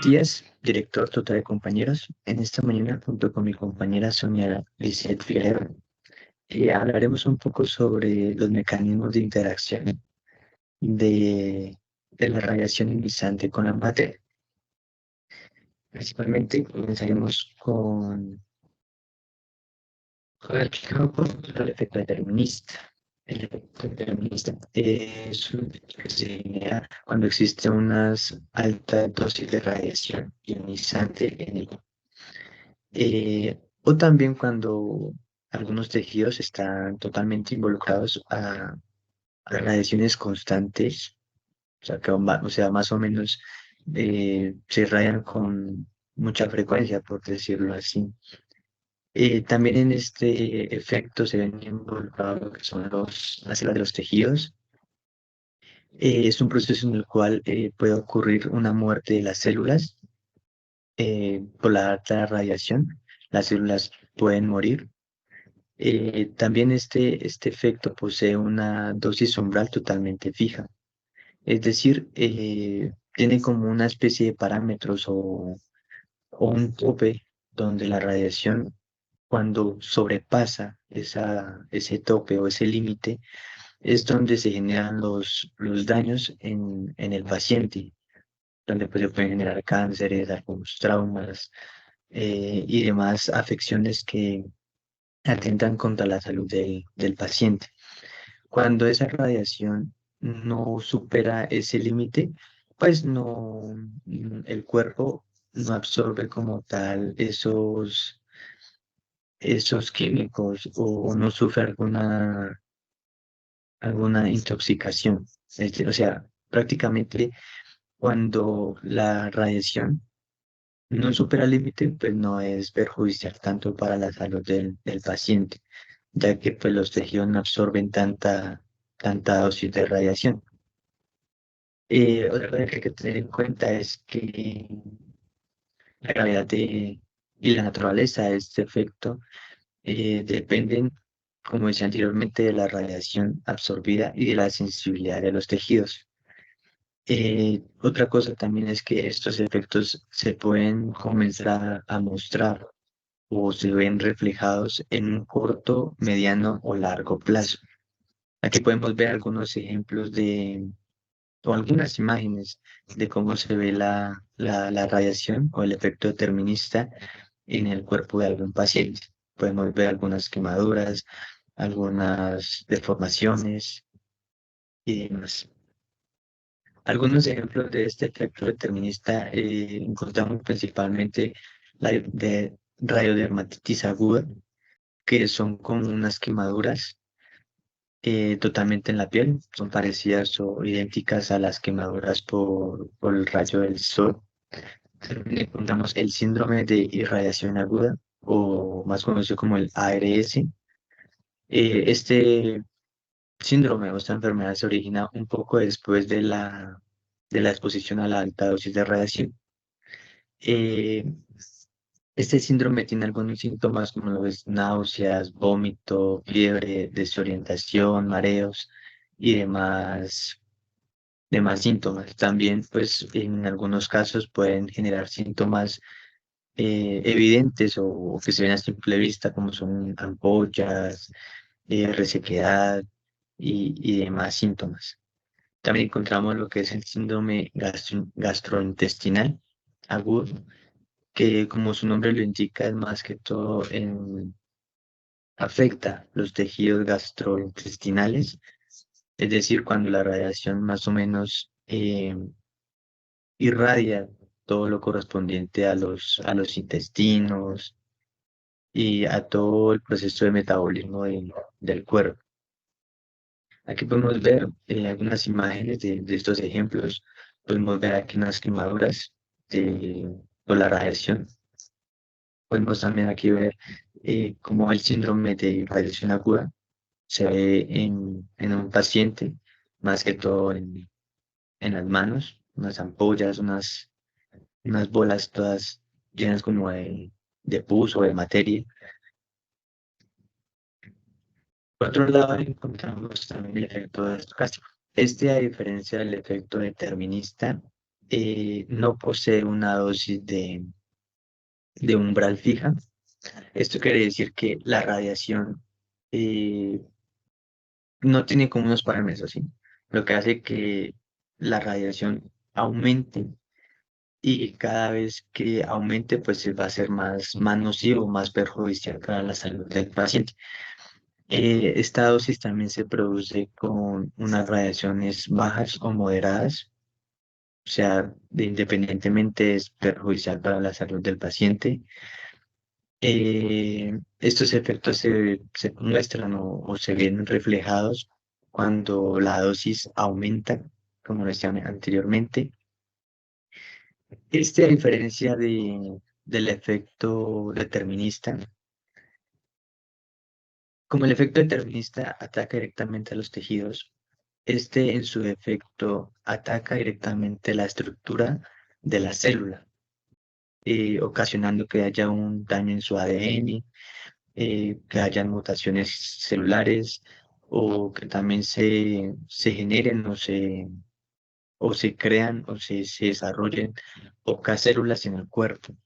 Días, director total de compañeros. En esta mañana, junto con mi compañera Sonia Lisset Figueroa, hablaremos un poco sobre los mecanismos de interacción de la radiación ionizante con la materia. Principalmente comenzaremos con explicar un poco sobre el efecto determinista. El efecto determinista es un efecto que se genera cuando existe unas altas dosis de radiación ionizante en el o también cuando algunos tejidos están totalmente involucrados a radiaciones constantes, o sea, más o menos se rayan con mucha frecuencia, por decirlo así. También en este efecto se ven involucrados lo que son las células de los tejidos. Es un proceso en el cual puede ocurrir una muerte de las células por la alta radiación. Las células pueden morir. También este efecto posee una dosis umbral totalmente fija, es decir, tiene como una especie de parámetros o un tope donde la radiación, cuando sobrepasa ese tope o ese límite, es donde se generan los daños en el paciente, donde pues, se pueden generar cánceres, algunos traumas y demás afecciones que atentan contra la salud del paciente. Cuando esa radiación no supera ese límite, pues no, el cuerpo no absorbe como tal esos químicos o no sufre alguna intoxicación. O sea, prácticamente cuando la radiación no supera el límite, pues no es perjudicial tanto para la salud del paciente, ya que pues los tejidos no absorben tanta dosis de radiación. Otra cosa que hay que tener en cuenta es que la gravedad y la naturaleza de este efecto dependen, como decía anteriormente, de la radiación absorbida y de la sensibilidad de los tejidos. Otra cosa también es que estos efectos se pueden comenzar a mostrar o se ven reflejados en un corto, mediano o largo plazo. Aquí podemos ver algunos ejemplos o algunas imágenes de cómo se ve la radiación o el efecto determinista en el cuerpo de algún paciente. Podemos ver algunas quemaduras, algunas deformaciones y demás. Algunos ejemplos de este efecto determinista encontramos principalmente la de radiodermatitis aguda, que son como unas quemaduras totalmente en la piel, son parecidas o idénticas a las quemaduras por el rayo del sol. También encontramos el síndrome de irradiación aguda, o más conocido como el ARS. Este síndrome o esta enfermedad se origina un poco después de la exposición a la alta dosis de radiación. Eh, este síndrome tiene algunos síntomas como lo es náuseas, vómito, fiebre, desorientación, mareos y demás síntomas. También, pues, en algunos casos pueden generar síntomas evidentes o que se ven a simple vista, como son ampollas, resequedad y demás síntomas. También encontramos lo que es el síndrome gastrointestinal agudo, que como su nombre lo indica, es más que todo afecta los tejidos gastrointestinales, es decir, cuando la radiación más o menos irradia todo lo correspondiente a los intestinos y a todo el proceso de metabolismo del cuerpo. Aquí podemos ver algunas imágenes de estos ejemplos. Podemos ver aquí unas quemaduras por la radiación. Podemos también aquí ver cómo el síndrome de radiación aguda se ve en un paciente, más que todo en las manos, unas ampollas, unas bolas todas llenas como de pus o de materia. Por otro lado, encontramos también el efecto estocástico. A diferencia del efecto determinista, no posee una dosis de umbral fija. Esto quiere decir que la radiación eh, no tiene como unos parámetros, ¿sí? Lo que hace que la radiación aumente y cada vez que aumente, pues se va a ser más nocivo, más perjudicial para la salud del paciente. Esta dosis también se produce con unas radiaciones bajas o moderadas, o sea, independientemente es perjudicial para la salud del paciente. Estos efectos se muestran o se ven reflejados cuando la dosis aumenta, como lo decía anteriormente. A diferencia del efecto determinista, como el efecto determinista ataca directamente a los tejidos, en su efecto ataca directamente la estructura de la célula, ocasionando que haya un daño en su ADN, que hayan mutaciones celulares o que también se generen o se crean o se desarrollen pocas células en el cuerpo.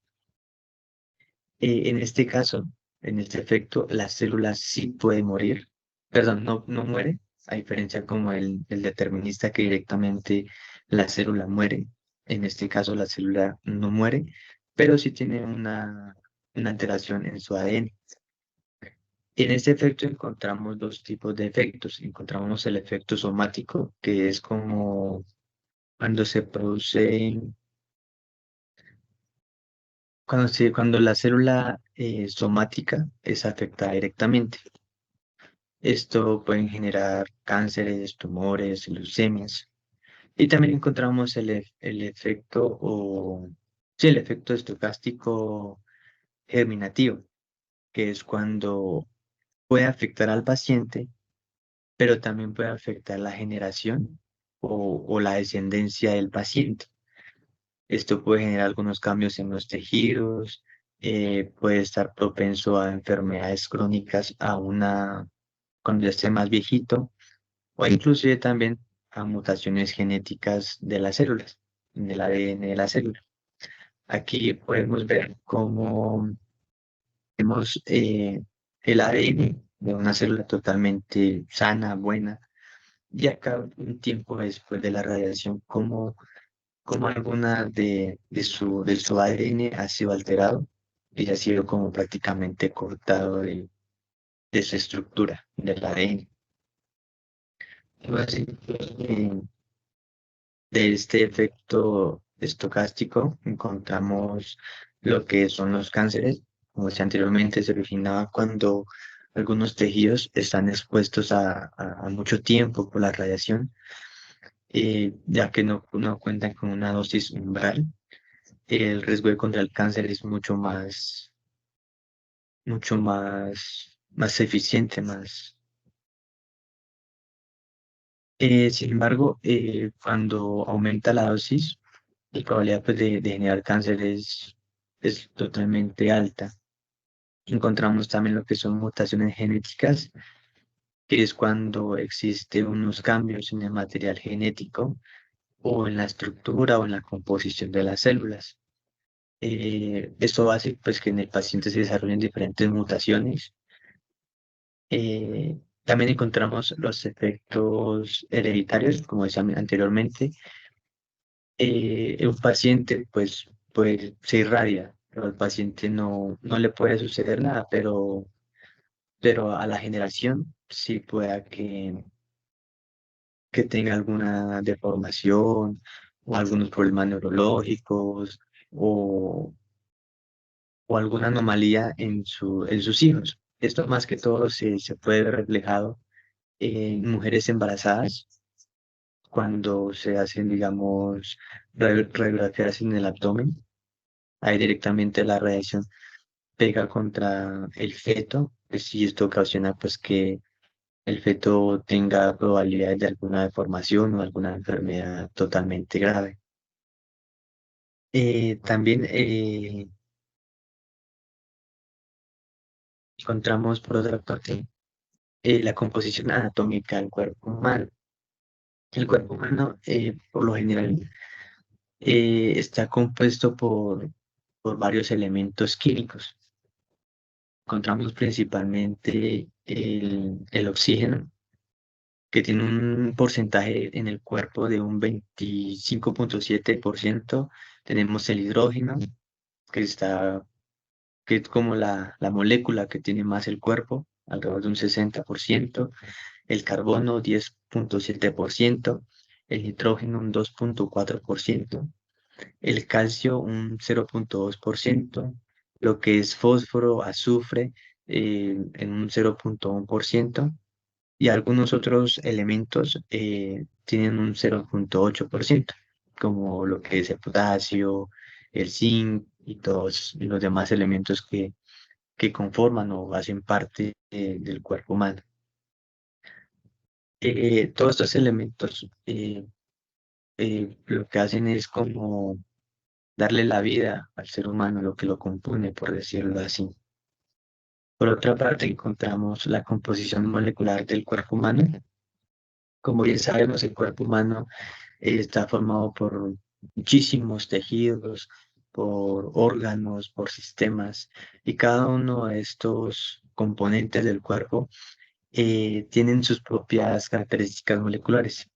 En este caso, en este efecto, la célula sí puede morir, perdón, no muere, a diferencia como el determinista que directamente la célula muere. En este caso, la célula no muere, pero sí tiene una alteración en su ADN. En este efecto encontramos dos tipos de efectos. Encontramos el efecto somático, que es como cuando se produce, cuando la célula somática es afectada directamente. Esto puede generar cánceres, tumores, leucemias. Y también encontramos el efecto sí, el efecto estocástico germinativo, que es cuando puede afectar al paciente, pero también puede afectar la generación o la descendencia del paciente. Esto puede generar algunos cambios en los tejidos, puede estar propenso a enfermedades crónicas cuando ya esté más viejito, o inclusive también a mutaciones genéticas de las células, del ADN de la célula. Aquí podemos ver cómo tenemos el ADN de una célula totalmente sana, buena, y acá un tiempo después de la radiación, cómo alguna de su ADN ha sido alterado y ha sido como prácticamente cortado de su estructura del ADN. Así, de este efecto estocástico encontramos lo que son los cánceres. Como decía anteriormente, se originaba cuando algunos tejidos están expuestos a mucho tiempo por la radiación, ya que no cuentan con una dosis umbral. El riesgo de contra el cáncer es más eficiente, más. Sin embargo, cuando aumenta la dosis, la probabilidad pues, de generar cáncer es totalmente alta. Encontramos también lo que son mutaciones genéticas, que es cuando existen unos cambios en el material genético o en la estructura o en la composición de las células. Esto hace pues, que en el paciente se desarrollen diferentes mutaciones. También encontramos los efectos hereditarios, como decía anteriormente. Un paciente pues se irradia, pero al paciente no le puede suceder nada, pero a la generación sí pueda que tenga alguna deformación o algunos problemas neurológicos o, o alguna anomalía en sus hijos. Esto más que todo se puede ver reflejado en mujeres embarazadas cuando se hacen, digamos, radiografías en el abdomen. Ahí directamente la radiación pega contra el feto, pues, y esto ocasiona pues que el feto tenga probabilidades de alguna deformación o alguna enfermedad totalmente grave. También encontramos por otra parte la composición anatómica del cuerpo humano. El cuerpo humano, por lo general, está compuesto por varios elementos químicos. Encontramos principalmente el oxígeno, que tiene un porcentaje en el cuerpo de un 25,7%. Tenemos el hidrógeno, que está, que es como la molécula que tiene más el cuerpo, alrededor de un 60%. El carbono, 10,7%. El nitrógeno, un 2,4%. El calcio, un 0,2%. Lo que es fósforo, azufre, en un 0,1%. Y algunos otros elementos tienen un 0,8%, como lo que es el potasio, el zinc y todos los demás elementos que conforman o hacen parte del cuerpo humano. Todos estos elementos lo que hacen es como darle la vida al ser humano, lo que lo compone, por decirlo así. Por otra parte, encontramos la composición molecular del cuerpo humano. Como bien sabemos, el cuerpo humano está formado por muchísimos tejidos, por órganos, por sistemas, y cada uno de estos componentes del cuerpo tienen sus propias características moleculares.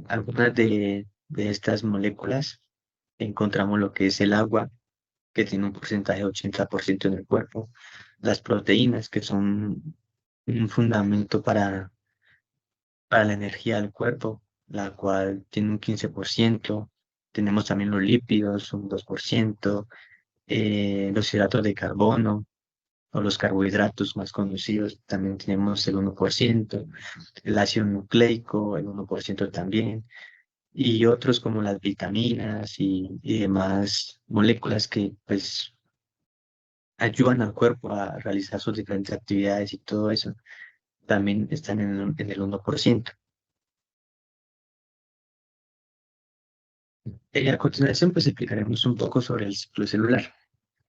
Algunas de estas moléculas encontramos lo que es el agua, que tiene un porcentaje de 80% en el cuerpo, las proteínas, que son un fundamento para la energía del cuerpo, la cual tiene un 15%. Tenemos también los lípidos, un 2%. Los hidratos de carbono o los carbohidratos más conocidos también tenemos el 1%. El ácido nucleico, el 1% también, y otros como las vitaminas y demás moléculas que pues ayudan al cuerpo a realizar sus diferentes actividades y todo eso, también están en el 1%. A continuación, pues explicaremos un poco sobre el ciclo celular.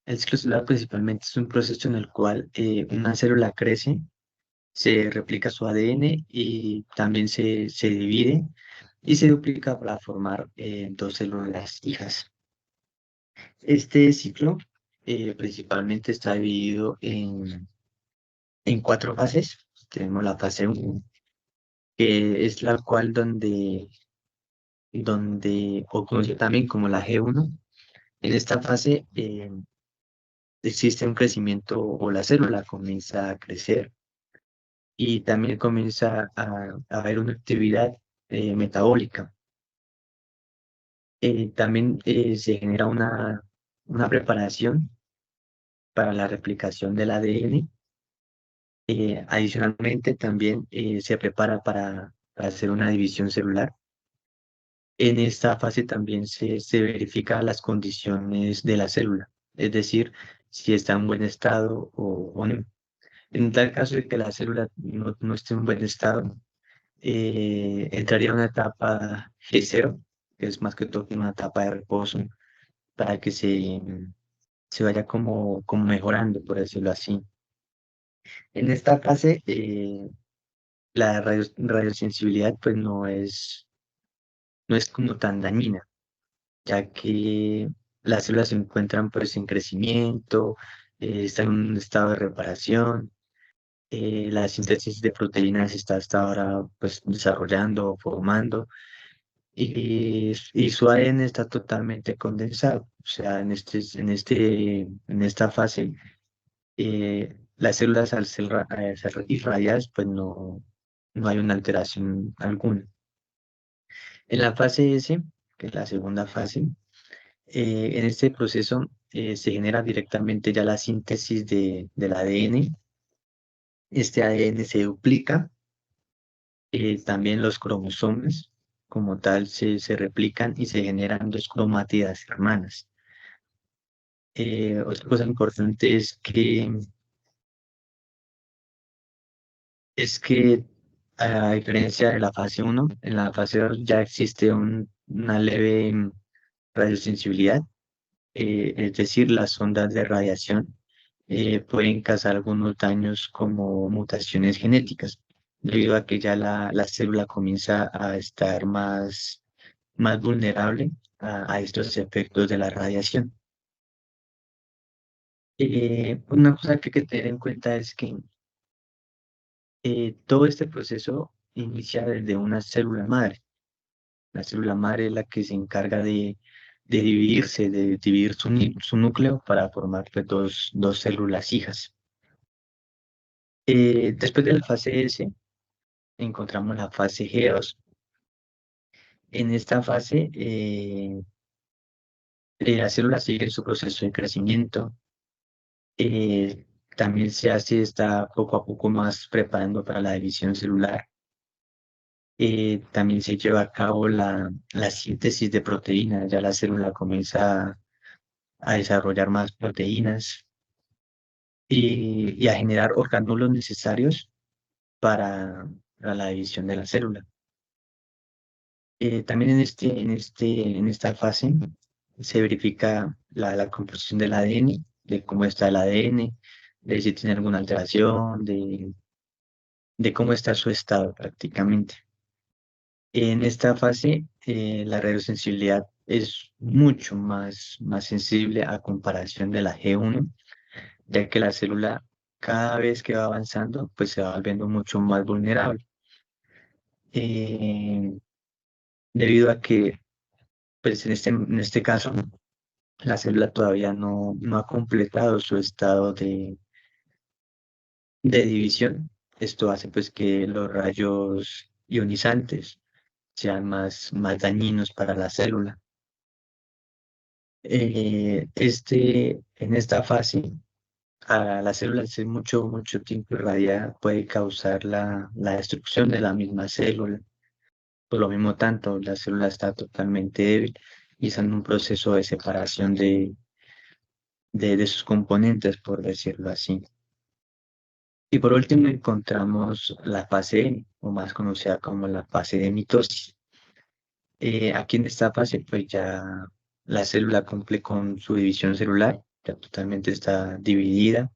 El ciclo celular principalmente es un proceso en el cual una célula crece, se replica su ADN y también se divide y se duplica para formar dos células hijas. Este ciclo principalmente está dividido en cuatro fases. Tenemos la fase 1, que es la cual o conocido también como la G1. En esta fase existe un crecimiento o la célula comienza a crecer y también comienza a haber una actividad metabólica. También se genera una preparación para la replicación del ADN. Adicionalmente, también se prepara para hacer una división celular. En esta fase también se verifica las condiciones de la célula, es decir, si está en buen estado o no. En tal caso de que la célula no esté en buen estado, entraría en una etapa G0, que es más que todo una etapa de reposo, para que se vaya como mejorando, por decirlo así. En esta fase, la radiosensibilidad pues no es como tan dañina, ya que las células se encuentran pues en crecimiento, están en un estado de reparación. La síntesis de proteínas está hasta ahora pues desarrollando, formando, y su ADN está totalmente condensado. O sea, en esta fase, las células al ser irradiadas, pues no hay una alteración alguna. En la fase S, que es la segunda fase, en este proceso se genera directamente ya la síntesis del ADN. Este ADN se duplica, también los cromosomas como tal se replican y se generan dos cromátidas hermanas. Otra cosa importante es que a diferencia de la fase 1, en la fase 2 ya existe una leve radiosensibilidad, es decir, las ondas de radiación pueden causar algunos daños como mutaciones genéticas, debido a que ya la célula comienza a estar más vulnerable a estos efectos de la radiación. Una cosa que hay que tener en cuenta es que todo este proceso inicia desde una célula madre. La célula madre es la que se encarga de dividirse, de dividir su núcleo para formar pues, dos células hijas. Después de la fase S, encontramos la fase G2. En esta fase, la célula sigue su proceso de crecimiento. eh, También está poco a poco más preparando para la división celular. También se lleva a cabo la síntesis de proteínas. Ya la célula comienza a desarrollar más proteínas y a generar orgánulos necesarios para la división de la célula. También en esta fase se verifica la composición del ADN, de cómo está el ADN, de si tiene alguna alteración, de cómo está su estado prácticamente. En esta fase, la radiosensibilidad es mucho más sensible a comparación de la G1, ya que la célula cada vez que va avanzando, pues se va volviendo mucho más vulnerable. Eh, Debido a que, pues en este caso, la célula todavía no ha completado su estado de división. Esto hace pues que los rayos ionizantes sean más dañinos para la célula. En esta fase, a la célula al ser mucho tiempo irradiada puede causar la destrucción de la misma célula. Por lo mismo tanto, la célula está totalmente débil y está en un proceso de separación de sus componentes, por decirlo así. Y por último encontramos la fase M, o más conocida como la fase de mitosis. Aquí en esta fase, pues ya la célula cumple con su división celular, ya totalmente está dividida.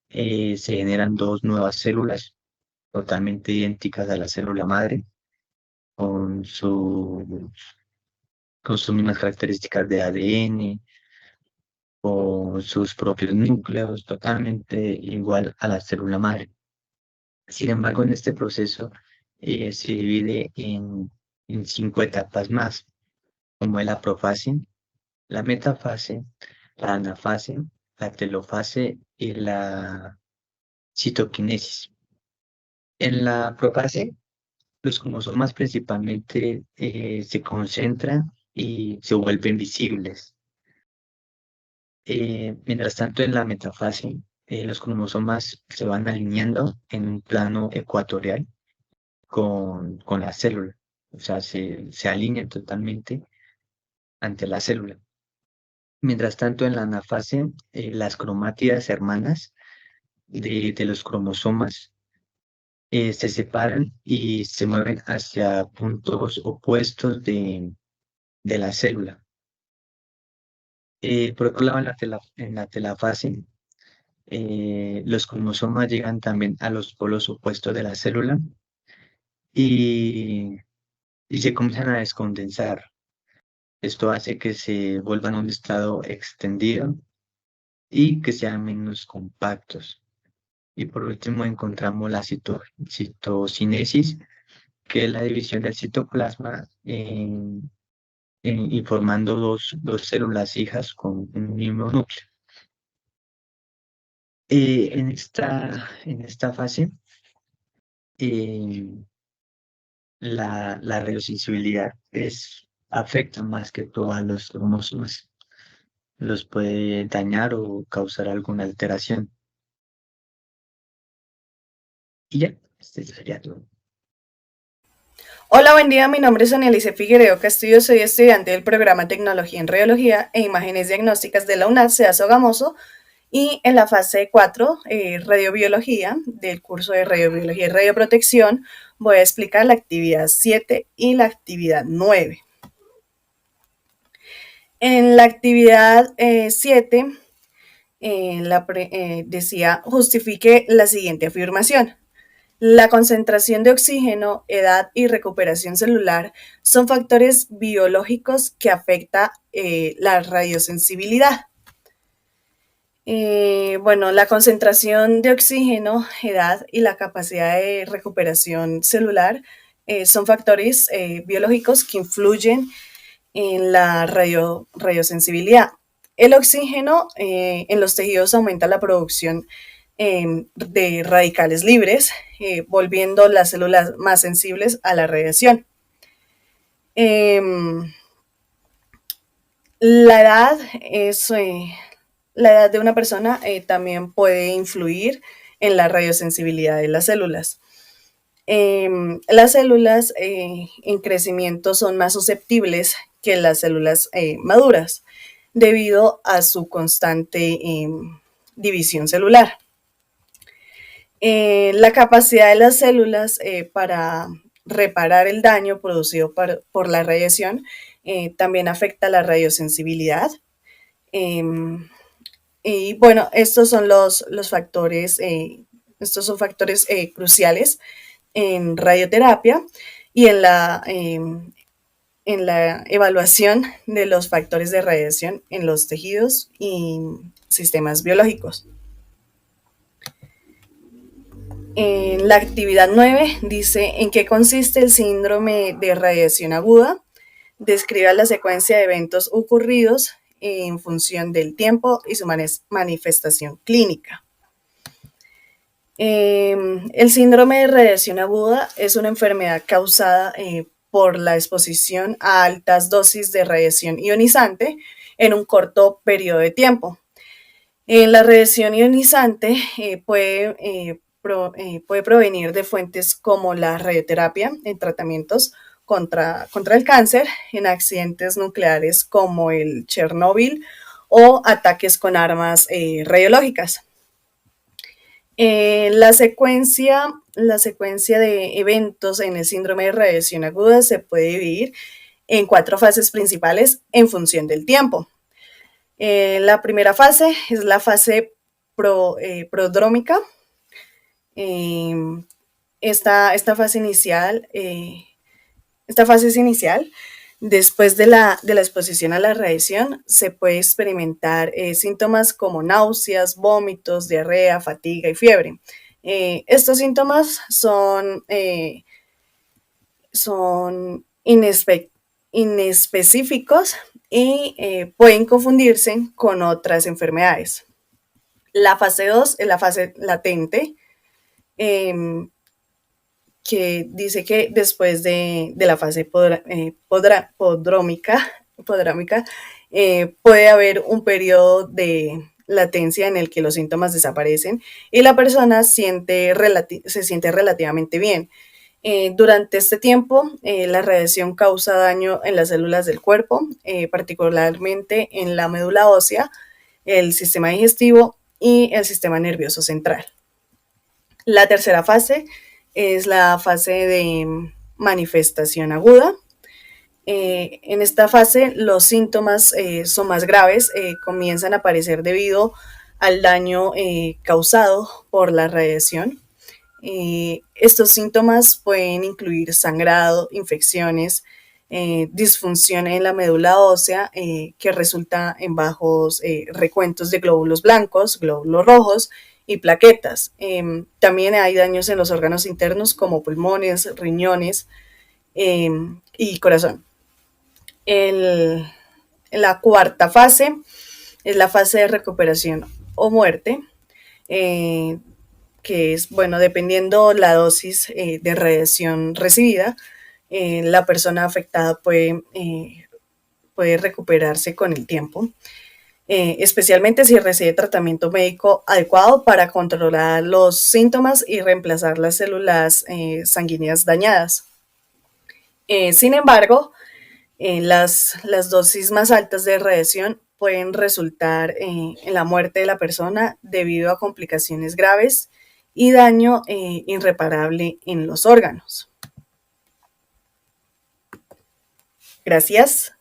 Se generan dos nuevas células totalmente idénticas a la célula madre, con con sus mismas características de ADN, con sus propios núcleos, totalmente igual a la célula madre. Sin embargo, en este proceso se divide en cinco etapas más, como es la profase, la metafase, la anafase, la telofase y la citoquinesis. En la profase, los cromosomas principalmente se concentran y se vuelven visibles. Mientras tanto, en la metafase, los cromosomas se van alineando en un plano ecuatorial con la célula. O sea, se alinean totalmente ante la célula. Mientras tanto, en la anafase, las cromátidas hermanas de los cromosomas se separan y se mueven hacia puntos opuestos de la célula. Por otro lado, en la telafase, los cromosomas llegan también a los polos opuestos de la célula y, y se comienzan a descondensar. Esto hace que se vuelvan a un estado extendido y que sean menos compactos. Y por último encontramos la citocinesis, que es la división del citoplasma y formando dos células hijas con un mismo núcleo. En esta fase, eh, la radiosensibilidad afecta más que todo a los cromosomas. Los puede dañar o causar alguna alteración. Y ya, este sería todo. Hola, buen día. Mi nombre es Anneliese Figueiredo Castillo. Soy estudiante del programa Tecnología en Radiología e Imágenes Diagnósticas de la UNAD SEA Sogamoso y en la fase 4, radiobiología, del curso de radiobiología y radioprotección, voy a explicar la actividad 7 y la actividad 9. En la actividad 7, decía, justifique la siguiente afirmación. La concentración de oxígeno, edad y recuperación celular son factores biológicos que afectan la radiosensibilidad. Bueno, la concentración de oxígeno, edad y la capacidad de recuperación celular son factores biológicos que influyen en la radiosensibilidad. El oxígeno en los tejidos aumenta la producción de radicales libres, volviendo las células más sensibles a la radiación. Eh, la edad es la edad de una persona también puede influir en la radiosensibilidad de las células. Las células en crecimiento son más susceptibles que las células maduras debido a su constante división celular. La capacidad de las células para reparar el daño producido por la radiación también afecta la radiosensibilidad. Em, y bueno, estos son factores cruciales en radioterapia y en la evaluación de los factores de radiación en los tejidos y sistemas biológicos. En la actividad 9 dice en qué consiste el síndrome de radiación aguda. Describa la secuencia de eventos ocurridos en función del tiempo y su manifestación clínica. El síndrome de radiación aguda es una enfermedad causada por la exposición a altas dosis de radiación ionizante en un corto periodo de tiempo. La radiación ionizante puede provenir de fuentes como la radioterapia en tratamientos contra el cáncer, en accidentes nucleares como el Chernobyl o ataques con armas radiológicas. La secuencia de eventos en el síndrome de radiación aguda se puede dividir en 4 fases principales en función del tiempo. La primera fase es la fase prodrómica. Esta fase es inicial. Después de la exposición a la radiación, se puede experimentar síntomas como náuseas, vómitos, diarrea, fatiga y fiebre. Estos síntomas son inespecíficos y pueden confundirse con otras enfermedades. La fase 2 es la fase latente, que dice que después de la fase podrómica, puede haber un periodo de latencia en el que los síntomas desaparecen y la persona se siente relativamente bien. Durante este tiempo, la radiación causa daño en las células del cuerpo, particularmente en la médula ósea, el sistema digestivo y el sistema nervioso central. La tercera fase es la fase de manifestación aguda. En esta fase los síntomas son más graves, comienzan a aparecer debido al daño causado por la radiación. Estos síntomas pueden incluir sangrado, infecciones, disfunción en la médula ósea que resulta en bajos recuentos de glóbulos blancos, glóbulos rojos y plaquetas. También hay daños en los órganos internos como pulmones, riñones y corazón. La cuarta fase es la fase de recuperación o muerte, que es, bueno, dependiendo la dosis de radiación recibida, la persona afectada puede recuperarse con el tiempo, especialmente si recibe tratamiento médico adecuado para controlar los síntomas y reemplazar las células sanguíneas dañadas. Sin embargo, las dosis más altas de radiación pueden resultar en la muerte de la persona debido a complicaciones graves y daño irreparable en los órganos. Gracias.